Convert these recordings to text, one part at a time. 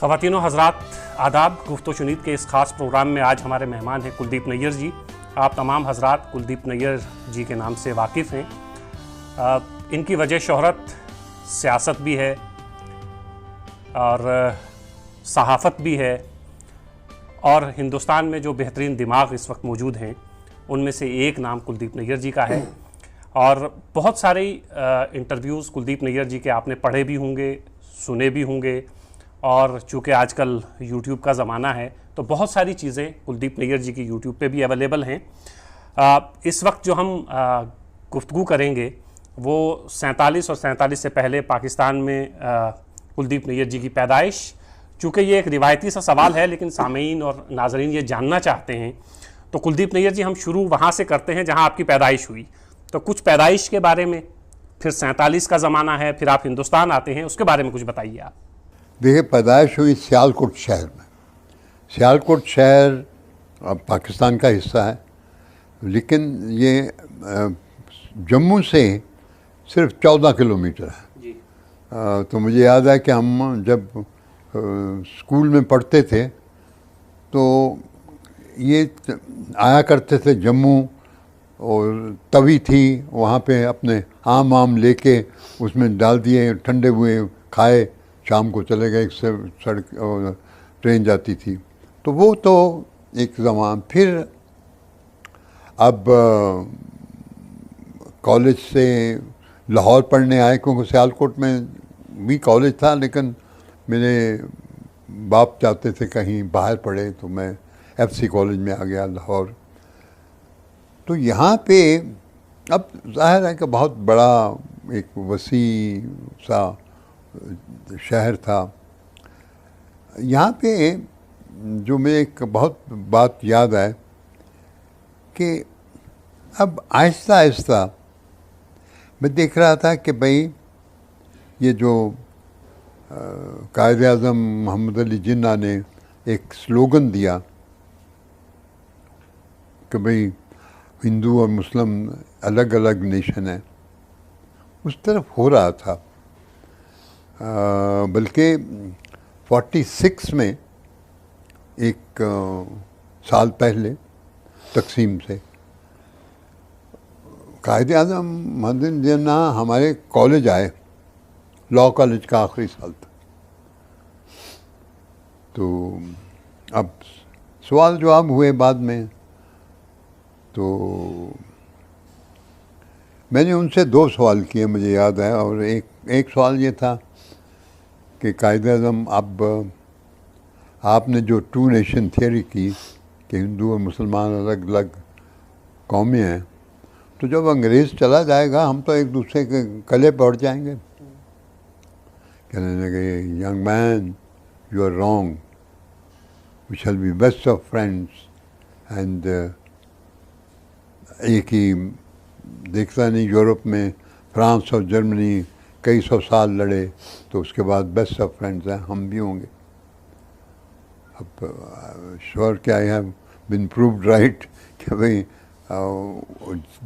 ख़वातीन व हज़रात, आदाब। गुफ्तो चुनीद के इस ख़ास प्रोग्राम में आज हमारे मेहमान हैं कुलदीप नैयर जी। आप तमाम हज़रात कुलदीप नैयर जी के नाम से वाकिफ़ हैं। इनकी वजह शोहरत सियासत भी है और सहाफ़त भी है, और हिंदुस्तान में जो बेहतरीन दिमाग इस वक्त मौजूद हैं उनमें से एक नाम कुलदीप नैयर जी का है। और बहुत सारे इंटरव्यूज़ कुलदीप नैयर जी के आपने पढ़े भी होंगे, सुने भी होंगे, और चूँकि आजकल यूट्यूब का ज़माना है तो बहुत सारी चीज़ें कुलदीप नैयर जी की यूट्यूब पे भी अवेलेबल हैं। इस वक्त जो हम गुफ्तगू करेंगे वो 47 और 47 से पहले पाकिस्तान में कुलदीप नैयर जी की पैदाइश। चूँकि ये एक रिवायती सा सवाल है लेकिन सामीन और नाजरीन ये जानना चाहते हैं, तो कुलदीप नैयर जी हम शुरू वहाँ से करते हैं जहाँ आपकी पैदाइश हुई। तो कुछ पैदाइश के बारे में, फिर 47 का ज़माना है, फिर आप हिंदुस्तान आते हैं, उसके बारे में कुछ बताइए आप। देखिए, पैदाइश हुई सियालकोट शहर में। सियालकोट शहर अब पाकिस्तान का हिस्सा है, लेकिन ये जम्मू से सिर्फ 14 किलोमीटर है जी। तो मुझे याद है कि हम जब स्कूल में पढ़ते थे तो ये आया करते थे जम्मू, और तवी थी वहाँ पे, अपने आम लेके उसमें डाल दिए, ठंडे हुए खाए, शाम को चले गए। एक से सड़क ट्रेन जाती थी, तो वो तो एक ज़माना। फिर अब कॉलेज से लाहौर पढ़ने आए, क्योंकि सियालकोट में भी कॉलेज था, लेकिन मेरे बाप चाहते थे कहीं बाहर पढ़े, तो मैं FC कॉलेज में आ गया लाहौर। तो यहाँ पे अब जाहिर है कि बहुत बड़ा एक वसी सा शहर था। यहाँ पे जो मैं एक बहुत बात याद है कि अब आहिस्ता आहिस्ता मैं देख रहा था कि भाई ये जो कायद आज़म मोहम्मद अली जिन्ना ने एक स्लोगन दिया कि भाई हिंदू और मुस्लिम अलग अलग नेशन है, उस तरफ हो रहा था। बल्कि 46 में एक साल पहले तकसीम से कायद आज़म मोहम्मद अली जिन्ना हमारे कॉलेज आए, लॉ कॉलेज का आखिरी साल था। तो अब सवाल जवाब हुए बाद में, तो मैंने उनसे 2 सवाल किए मुझे याद है। और एक सवाल ये था कि कायद आज़म, अब आपने जो 2 नेशन थियरी की कि हिंदू और मुसलमान अलग अलग कौमें हैं, तो जब अंग्रेज़ चला जाएगा हम तो एक दूसरे के गले पड़ जाएंगे। कहने लगे, young man, you are wrong, we shall be best of friends. And एक ही देखता नहीं, यूरोप में फ्रांस और जर्मनी कई 100 साल लड़े, तो उसके बाद बेस्ट ऑफ फ्रेंड्स हैं, हम भी होंगे। अब श्योर कि I have been proved right कि भाई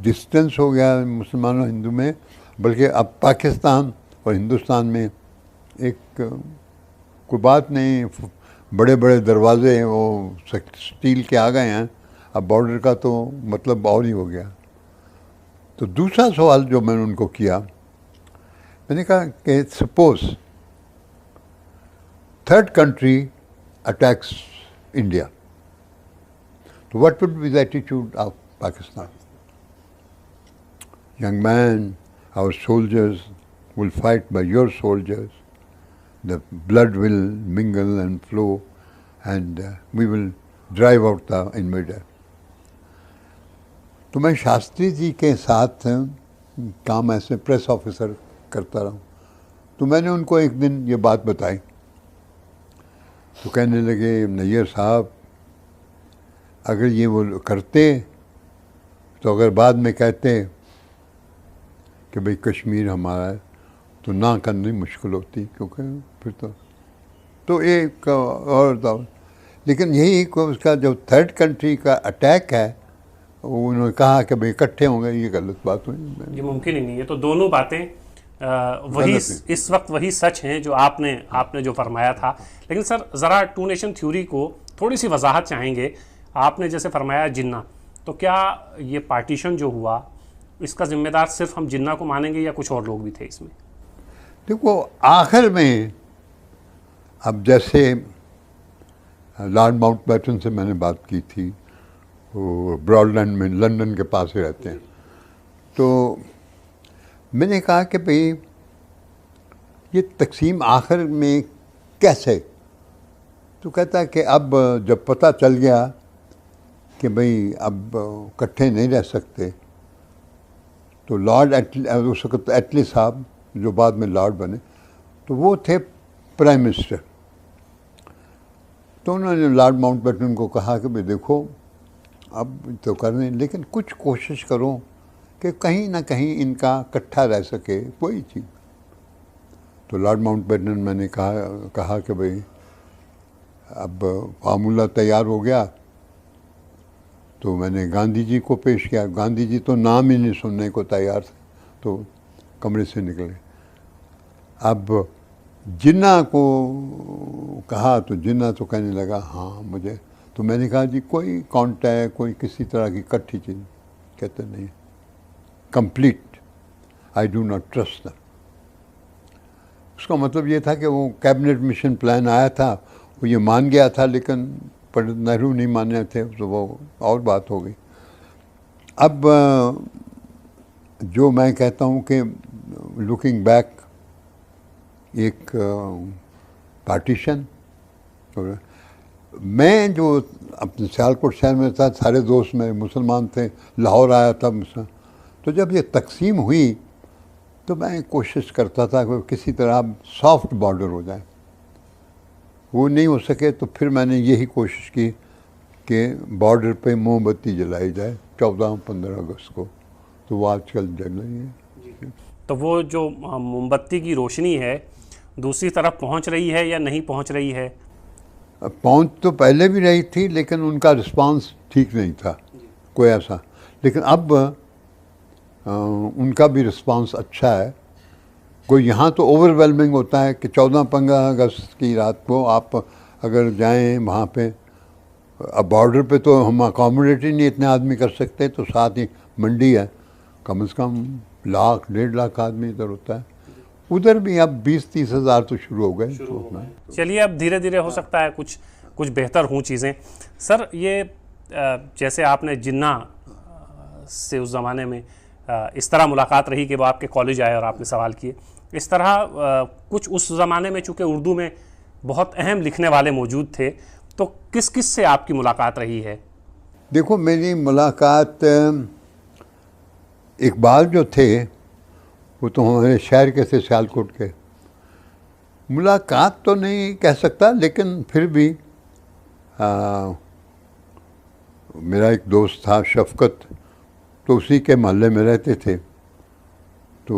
डिस्टेंस हो गया मुसलमान और हिंदू में। बल्कि अब पाकिस्तान और हिंदुस्तान में एक कोई बात नहीं, बड़े बड़े दरवाजे वो स्टील के आ गए हैं, अब बॉर्डर का तो मतलब और ही हो गया। तो दूसरा सवाल जो मैंने उनको किया, मैंने कहा कि suppose third country attacks India, तो what would be the attitude of Pakistan? Young man, our soldiers will fight by your soldiers, the blood will mingle and flow, and we will drive out the invader. तो मैं शास्त्री जी के साथ काम ऐसे press officer करता रहा। तो मैंने उनको एक दिन ये बात बताई, तो कहने लगे, नैयर साहब, अगर ये वो करते तो अगर बाद में कहते कि भाई कश्मीर हमारा है, तो ना करनी मुश्किल होती, क्योंकि फिर तो एक और था। लेकिन यही को उसका जो थर्ड कंट्री का अटैक है, उन्होंने कहा कि भाई इकट्ठे होंगे, ये गलत बात हुई। ये मुमकिन ही नहीं है। तो दोनों बातें वही इस वक्त वही सच हैं जो आपने जो फरमाया था। लेकिन सर ज़रा टू नेशन थ्योरी को थोड़ी सी वजाहत चाहेंगे। आपने जैसे फरमाया जिन्ना, तो क्या ये पार्टीशन जो हुआ इसका जिम्मेदार सिर्फ हम जिन्ना को मानेंगे या कुछ और लोग भी थे इसमें? देखो, आखिर में अब जैसे लॉर्ड माउंटबेटन से मैंने बात की थी, वो ब्रॉडलैंड में लंदन के पास ही रहते हैं, तो मैंने कहा कि भाई ये तकसीम आखिर में कैसे? तो कहता है कि अब जब पता चल गया कि भाई अब इकट्ठे नहीं रह सकते, तो लॉर्ड उस वक्त एटली साहब जो बाद में लॉर्ड बने, तो वो थे प्राइम मिनिस्टर। तो उन्होंने लॉर्ड माउंटबेटन को कहा कि भाई देखो, अब तो करने, लेकिन कुछ कोशिश करो कि कहीं ना कहीं इनका इकट्ठा रह सके कोई चीज़। तो लॉर्ड माउंटबेटन मैंने कहा कि भाई अब फार्मूला तैयार हो गया, तो मैंने गांधी जी को पेश किया। गांधी जी तो नाम ही नहीं सुनने को तैयार थे, तो कमरे से निकले। अब जिन्ना को कहा तो जिन्ना तो कहने लगा हाँ मुझे। तो मैंने कहा जी कोई कॉन्टैक्ट, कोई किसी तरह की इकट्ठी चीज़? कहते नहीं, complete, I do not trust them. उसका मतलब ये था कि वो कैबिनेट मिशन प्लान आया था, वो ये मान गया था, लेकिन पंडित नेहरू नहीं माने थे, तो वो और बात हो गई। अब जो मैं कहता हूँ कि लुकिंग बैक, एक पार्टीशन, मैं जो अपने सियालकोट शहर में था, सारे दोस्त मेरे मुसलमान थे, लाहौर आया था मुसलमान, तो जब ये तकसीम हुई तो मैं कोशिश करता था कि किसी तरह सॉफ्ट बॉर्डर हो जाए। वो नहीं हो सके तो फिर मैंने यही कोशिश की कि बॉर्डर पे मोमबत्ती जलाई जाए 14-15 अगस्त को, तो वो आजकल जल रही है। तो वो जो मोमबत्ती की रोशनी है दूसरी तरफ पहुंच रही है या नहीं पहुंच रही है? पहुंच तो पहले भी रही थी, लेकिन उनका रिस्पांस ठीक नहीं था कोई ऐसा। लेकिन अब उनका भी रिस्पांस अच्छा है। कोई यहाँ तो ओवरवेलमिंग होता है कि 14-15 अगस्त की रात को आप अगर जाएं वहाँ पे, अब बॉर्डर पे तो हम अकोमोडेट ही नहीं इतने आदमी कर सकते, तो साथ ही मंडी है, कम से कम 1-1.5 लाख आदमी इधर होता है। उधर भी अब 20-30 हज़ार तो शुरू हो गए। चलिए अब धीरे धीरे हो सकता है कुछ बेहतर हों चीज़ें। सर ये जैसे आपने जिन्ना से उस ज़माने में इस तरह मुलाकात रही कि वो आपके कॉलेज आए और आपने सवाल किए, इस तरह कुछ उस ज़माने में चूँकि उर्दू में बहुत अहम लिखने वाले मौजूद थे, तो किस किस से आपकी मुलाकात रही है? देखो, मेरी मुलाकात इकबाल जो थे वो तो हमारे शहर के थे, सियालकोट के। मुलाकात तो नहीं कह सकता, लेकिन फिर भी मेरा एक दोस्त था शफकत, तो उसी के मोहल्ले में रहते थे, तो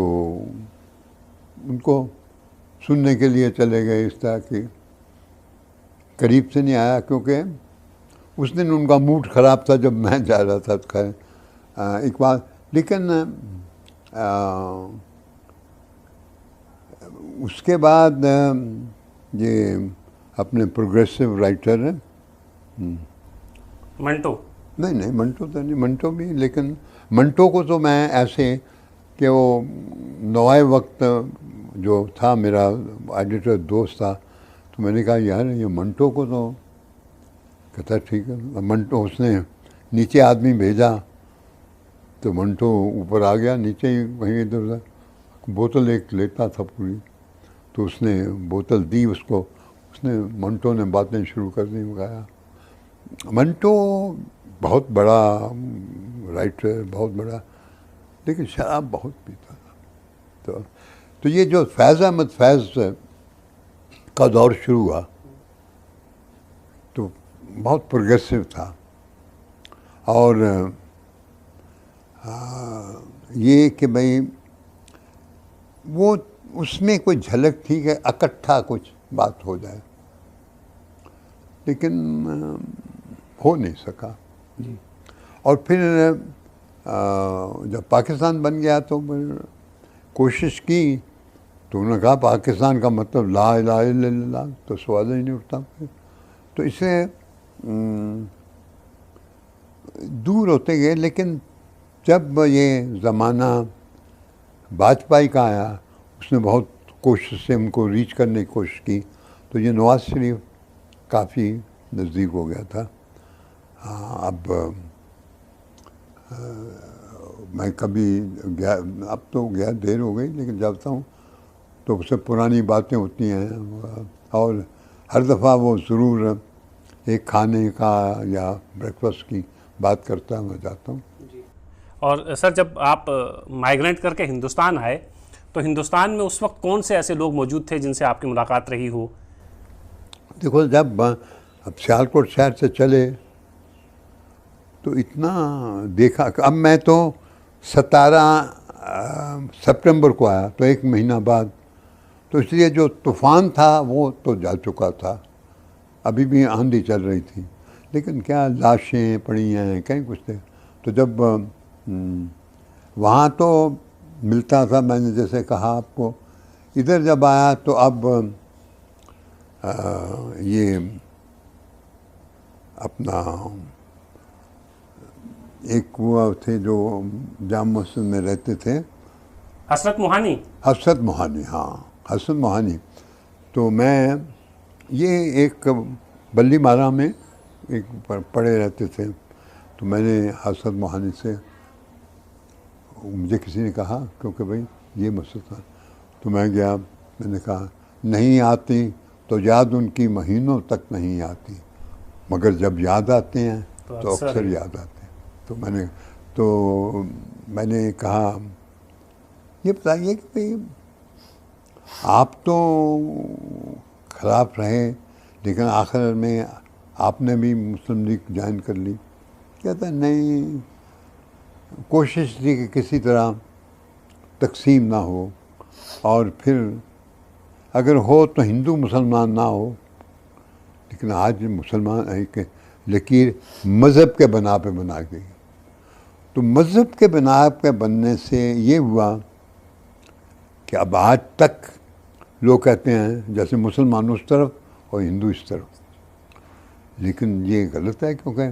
उनको सुनने के लिए चले गए। इस तरह की करीब से नहीं आया, क्योंकि उस दिन उनका मूड ख़राब था जब मैं जा रहा था, तो खैर इकबाल। लेकिन उसके बाद ये अपने प्रोग्रेसिव राइटर हैं मंटो। नहीं, मंटो तो नहीं, मंटो भी, लेकिन मंटो को तो मैं ऐसे कि वो नवाए वक्त जो था मेरा एडिटर दोस्त था, तो मैंने कहा यार ये मंटो को तो, कहता ठीक है। मंटो, उसने नीचे आदमी भेजा, तो मंटो ऊपर आ गया, नीचे ही वहीं इधर उधर बोतल एक लेता था पूरी, तो उसने बोतल दी उसको, उसने मंटो ने बातें शुरू कर दी। कहा मंटो बहुत बड़ा राइटर, बहुत बड़ा, लेकिन शराब बहुत पीता था। तो ये जो फैज़ अहमद फैज़ का दौर शुरू हुआ तो बहुत प्रोग्रेसिव था, और ये कि भाई वो उसमें कोई झलक थी कि इकट्ठा कुछ बात हो जाए, लेकिन हो नहीं सका। और फिर जब पाकिस्तान बन गया तो कोशिश की तो उन्होंने कहा पाकिस्तान का मतलब ला इलाहा इल्लल्लाह, तो सवाल ही नहीं उठता। तो इससे दूर होते गए। लेकिन जब ये ज़माना वाजपेयी का आया, उसने बहुत कोशिश से उनको रीच करने की कोशिश की, तो ये नवाज शरीफ काफ़ी नज़दीक हो गया था। हाँ, अब मैं कभी गया, अब तो गया, देर हो गई, लेकिन जाता हूँ तो उससे पुरानी बातें होती हैं, और हर दफ़ा वो ज़रूर एक खाने का या ब्रेकफास्ट की बात करता है, मैं जाता हूँ। और सर, जब आप माइग्रेंट करके हिंदुस्तान आए तो हिंदुस्तान में उस वक्त कौन से ऐसे लोग मौजूद थे जिनसे आपकी मुलाकात रही हो? देखो, जब अब सियालकोट शहर से चले तो इतना देखा। अब मैं तो 17 सितंबर को आया, तो एक महीना बाद, तो इसलिए जो तूफ़ान था वो तो जा चुका था, अभी भी आंधी चल रही थी, लेकिन क्या लाशें पड़ी हैं कहीं कुछ थे। तो जब वहाँ तो मिलता था, मैंने जैसे कहा आपको, इधर जब आया तो अब ये अपना एक वो थे जो जाम मस्जिद में रहते थे, हसरत मोहानी। हसरत मोहानी, हाँ, हसरत मोहानी। तो मैं ये एक बल्ली मारा में एक पड़े रहते थे, तो मैंने हसरत मोहानी से, मुझे किसी ने कहा, क्योंकि भाई ये मसला था, तो मैं गया, मैंने कहा नहीं आती तो याद उनकी महीनों तक नहीं आती, मगर जब याद आते हैं तो अक्सर याद आते हैं। तो मैंने कहा ये बताइए कि भाई आप तो खराब रहे, लेकिन आखिर में आपने भी मुस्लिम लीग ज्वाइन कर ली। कहता नहीं, कोशिश थी कि किसी तरह तकसीम ना हो, और फिर अगर हो तो हिंदू मुसलमान ना हो, लेकिन आज मुसलमान एक लकीर मज़हब के बना पे बना गई। तो मज़हब के बना पे बनने से ये हुआ कि अब आज तक लोग कहते हैं जैसे मुसलमान उस तरफ और हिंदू इस तरफ, लेकिन ये गलत है, क्योंकि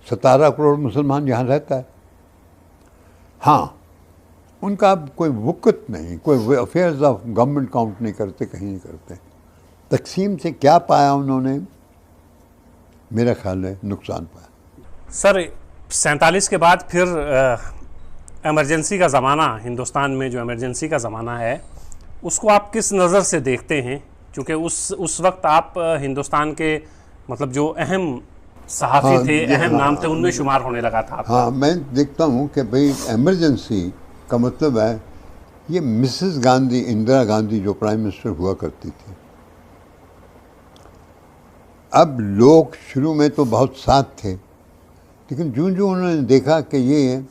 17 करोड़ मुसलमान यहाँ रहता है। हाँ, उनका कोई वक़्त नहीं, कोई अफेयर्स ऑफ गवर्नमेंट काउंट नहीं करते, कहीं नहीं करते। तकसीम से क्या पाया उन्होंने? मेरा ख्याल है नुकसान पाया। सर, 47 के बाद फिर एमरजेंसी का ज़माना, हिंदुस्तान में जो एमरजेंसी का ज़माना है, उसको आप किस नज़र से देखते हैं? क्योंकि उस वक्त आप हिंदुस्तान के मतलब जो अहम सहाफ़ी थे, अहम नाम थे, उनमें शुमार होने लगा था। हाँ, मैं देखता हूँ कि भाई एमरजेंसी का मतलब है, ये मिसेस गांधी, इंदिरा गांधी जो प्राइम मिनिस्टर हुआ करती थी, अब लोग शुरू में तो बहुत साथ थे, लेकिन जो उन्होंने देखा कि ये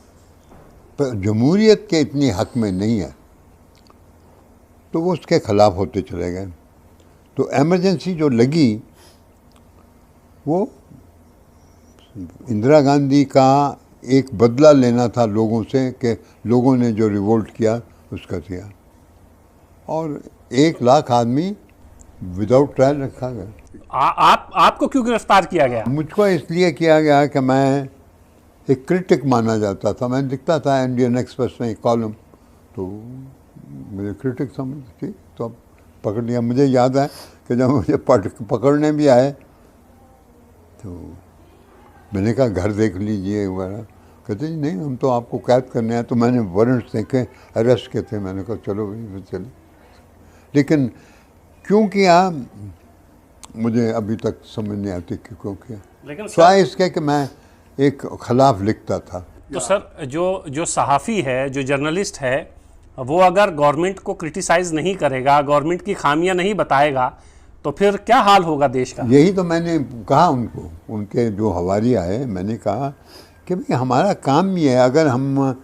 जमहूरियत के इतनी हक में नहीं है, तो वो उसके ख़िलाफ़ होते चले गए। तो एमरजेंसी जो लगी, वो इंदिरा गांधी का एक बदला लेना था लोगों से, कि लोगों ने जो रिवोल्ट किया उसका किया, और 1 लाख आदमी विदाउट ट्रायल रखा गया। आपको क्यों गिरफ्तार किया गया? मुझको इसलिए किया गया कि मैं एक क्रिटिक माना जाता था। मैं लिखता था इंडियन एक्सप्रेस में एक कॉलम, तो मुझे क्रिटिक समझ थी, तो अब पकड़ लिया। मुझे याद है कि जब मुझे पकड़ने भी आए तो मैंने कहा घर देख लीजिए वगैरह, कहते जी नहीं, हम तो आपको कैद करने आए। तो मैंने वारंट देखे, अरेस्ट के थे, मैंने कहा चलो भाई चले। लेकिन क्यों किया मुझे अभी तक समझ नहीं आती कि क्यों किया, लेकिन सवाए इसके कि मैं एक खिलाफ लिखता था। तो सर, जो सहाफ़ी है, जो जर्नलिस्ट है, वो अगर गवर्नमेंट को क्रिटिसाइज़ नहीं करेगा, गवर्नमेंट की खामियां नहीं बताएगा, तो फिर क्या हाल होगा देश का? यही तो मैंने कहा उनको, उनके जो हवारी आए, मैंने कहा कि भाई हमारा काम ये है, अगर हम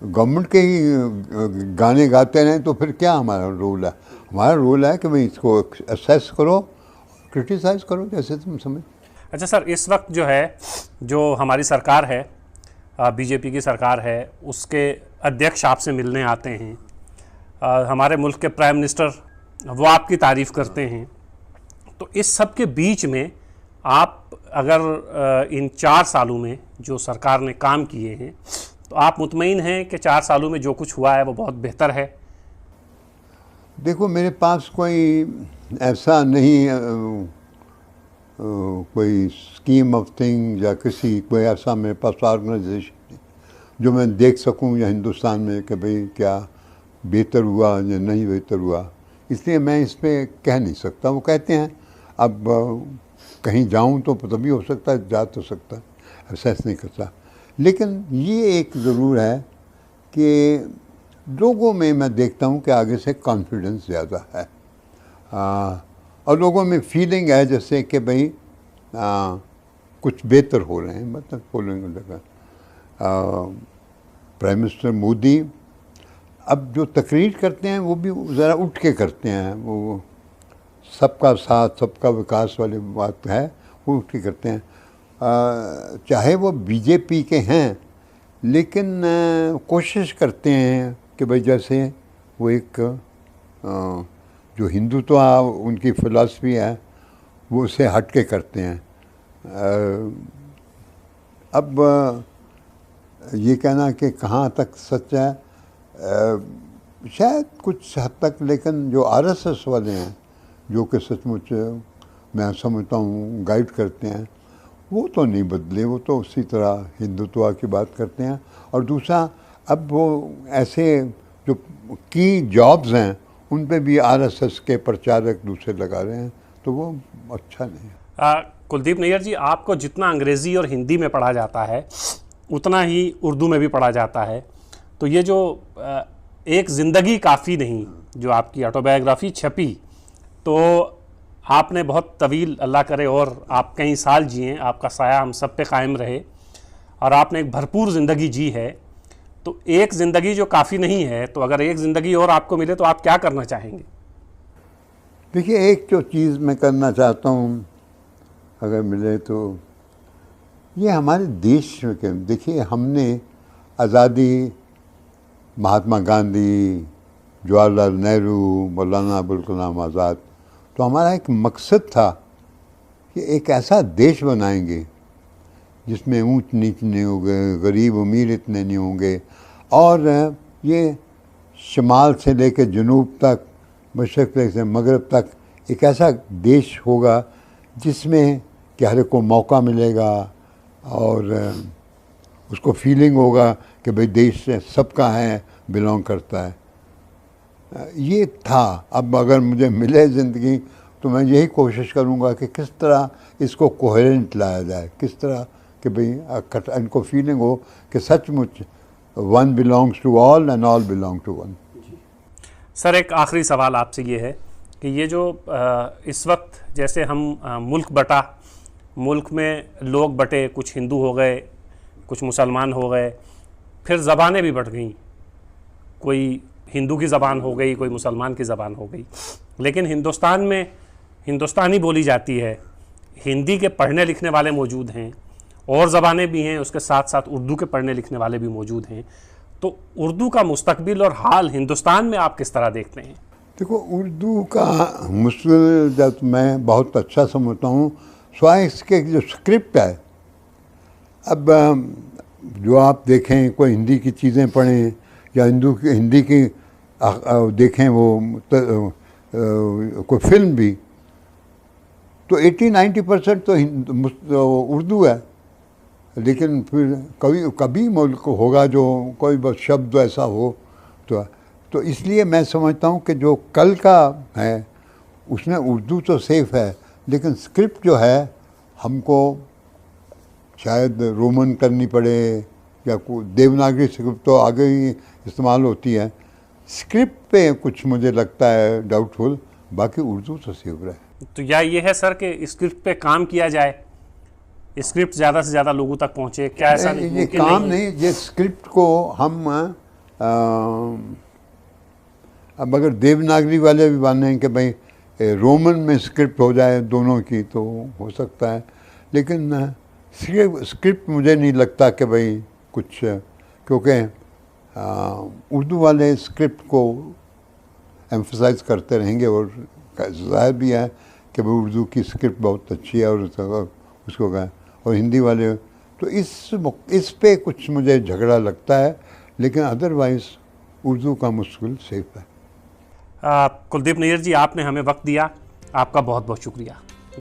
गवर्नमेंट के ही गाने गाते रहें तो फिर क्या हमारा रोल है? हमारा रोल है कि भाई इसको असेस करो, क्रिटिसाइज़ करो, जैसे तुम समझ। अच्छा सर, इस वक्त जो है, जो हमारी सरकार है, बीजेपी की सरकार है, उसके अध्यक्ष आपसे मिलने आते हैं, हमारे मुल्क के प्राइम मिनिस्टर वो आपकी तारीफ़ करते हैं। तो इस सब के बीच में आप अगर इन 4 सालों में जो सरकार ने काम किए हैं, तो आप मुतमईन हैं कि 4 सालों में जो कुछ हुआ है वो बहुत बेहतर है? देखो, मेरे पास कोई ऐसा नहीं कोई स्कीम ऑफ थिंग या कोई ऐसा मेरे पास ऑर्गेनाइजेशन नहीं जो मैं देख सकूं या हिंदुस्तान में कि भाई क्या बेहतर हुआ या नहीं बेहतर हुआ, इसलिए मैं इस पर कह नहीं सकता। वो कहते हैं अब कहीं जाऊं तो तभी हो सकता है, जा तो सकता है, असेस नहीं करता। लेकिन ये एक ज़रूर है कि लोगों में मैं देखता हूँ कि आगे से कॉन्फिडेंस ज़्यादा है, और लोगों में फीलिंग है जैसे कि भाई कुछ बेहतर हो रहे हैं, मतलब फॉलोइंग लगा। प्राइम मिनिस्टर मोदी अब जो तकरीर करते हैं वो भी ज़रा उठ के करते हैं, वो सबका साथ सबका विकास वाली बात है, वो उठ के करते हैं। चाहे वो बीजेपी के हैं, लेकिन कोशिश करते हैं कि भाई जैसे वो एक जो हिंदुत्व उनकी फ़िलासफ़ी है वो उसे हट के करते हैं। अब ये कहना कि कहाँ तक सच है, शायद कुछ हद तक, लेकिन जो आरएसएस वाले हैं जो कि सचमुच मैं समझता हूँ गाइड करते हैं, वो तो नहीं बदले, वो तो उसी तरह हिंदुत्व की बात करते हैं। और दूसरा, अब वो ऐसे जो की जॉब्स हैं उन पे भी आरएसएस के प्रचारक दूसरे लगा रहे हैं, तो वो अच्छा नहीं है। कुलदीप नैयर जी, आपको जितना अंग्रेज़ी और हिंदी में पढ़ा जाता है उतना ही उर्दू में भी पढ़ा जाता है, तो ये जो एक ज़िंदगी काफ़ी नहीं जो आपकी ऑटोबायोग्राफी छपी, तो आपने बहुत तवील, अल्लाह करे और आप कई साल जिए, आपका साया हम सब पे कायम रहे, और आपने एक भरपूर ज़िंदगी जी है। तो एक ज़िंदगी जो काफ़ी नहीं है, तो अगर एक ज़िंदगी और आपको मिले तो आप क्या करना चाहेंगे? देखिए, एक जो चीज़ मैं करना चाहता हूँ अगर मिले तो ये हमारे देश में, देखिए हमने आज़ादी, महात्मा गांधी, जवाहरलाल नेहरू, मौलाना अबुल कलाम आज़ाद, तो हमारा एक मकसद था कि एक ऐसा देश बनाएंगे जिसमें ऊंच नीच नहीं होंगे, गरीब अमीर इतने नहीं होंगे, और ये शुमाल से लेकर जनूब तक, मशरक़ से मगरब तक एक ऐसा देश होगा जिसमें कि हर एक को मौका मिलेगा और उसको फीलिंग होगा कि भाई देश से सबका है, बिलोंग करता है। ये था। अब अगर मुझे मिले ज़िंदगी तो मैं यही कोशिश करूँगा कि किस तरह इसको कोहेरेंट लाया जाए, किस तरह कि भाई इनको फीलिंग हो कि सचमुच one belongs to all and all belong to one. Sir, एक आखिरी सवाल आपसे ये है कि ये जो इस वक्त जैसे हम मुल्क बटा, मुल्क में लोग बटे, कुछ हिंदू हो गए, कुछ मुसलमान हो गए, फिर ज़बानें भी बढ़ गई, कोई हिंदू की ज़बान हो गई, कोई मुसलमान की ज़बान हो गई, लेकिन हिंदुस्तान में हिंदुस्तानी बोली जाती है, हिंदी के पढ़ने लिखने वाले मौजूद हैं, और ज़बानें भी हैं, उसके साथ साथ उर्दू के पढ़ने लिखने वाले भी मौजूद हैं। तो उर्दू का मुस्तकबिल और हाल हिंदुस्तान में आप किस तरह देखते हैं? देखो, उर्दू का मुस्तकबिल जब मैं बहुत अच्छा समझता हूँ, स्वाय इसके जो स्क्रिप्ट है। अब जो आप देखें, कोई हिंदी की चीज़ें पढ़ें या हिंदी की देखें, वो कोई फिल्म भी, तो 80-90% तो उर्दू है। लेकिन फिर कभी मुल्क होगा जो कोई बस शब्द ऐसा हो तो इसलिए मैं समझता हूँ कि जो कल का है उसमें उर्दू तो सेफ है, लेकिन स्क्रिप्ट जो है हमको शायद रोमन करनी पड़े, या कोई देवनागरी स्क्रिप्ट तो आगे ही इस्तेमाल होती है। स्क्रिप्ट पे कुछ मुझे लगता है डाउटफुल, बाकी उर्दू तो सेफ है। तो या ये है सर कि स्क्रिप्ट पे काम किया जाए, स्क्रिप्ट ज़्यादा से ज़्यादा लोगों तक पहुँचे, क्या ऐसा नहीं? ये काम नहीं, ये स्क्रिप्ट को हम अब अगर देवनागरी वाले भी माने कि भाई रोमन में स्क्रिप्ट हो जाए दोनों की, तो हो सकता है, लेकिन स्क्रिप्ट मुझे नहीं लगता कि भाई कुछ, क्योंकि उर्दू वाले स्क्रिप्ट को एम्फसाइज करते रहेंगे और जाहिर भी है कि वो उर्दू की स्क्रिप्ट बहुत अच्छी है और उसको कहा और हिंदी वाले तो इस पे कुछ मुझे झगड़ा लगता है, लेकिन अदरवाइज़ उर्दू का मुश्किल सेफ है। कुलदीप नैयर जी, आपने हमें वक्त दिया, आपका बहुत बहुत शुक्रिया।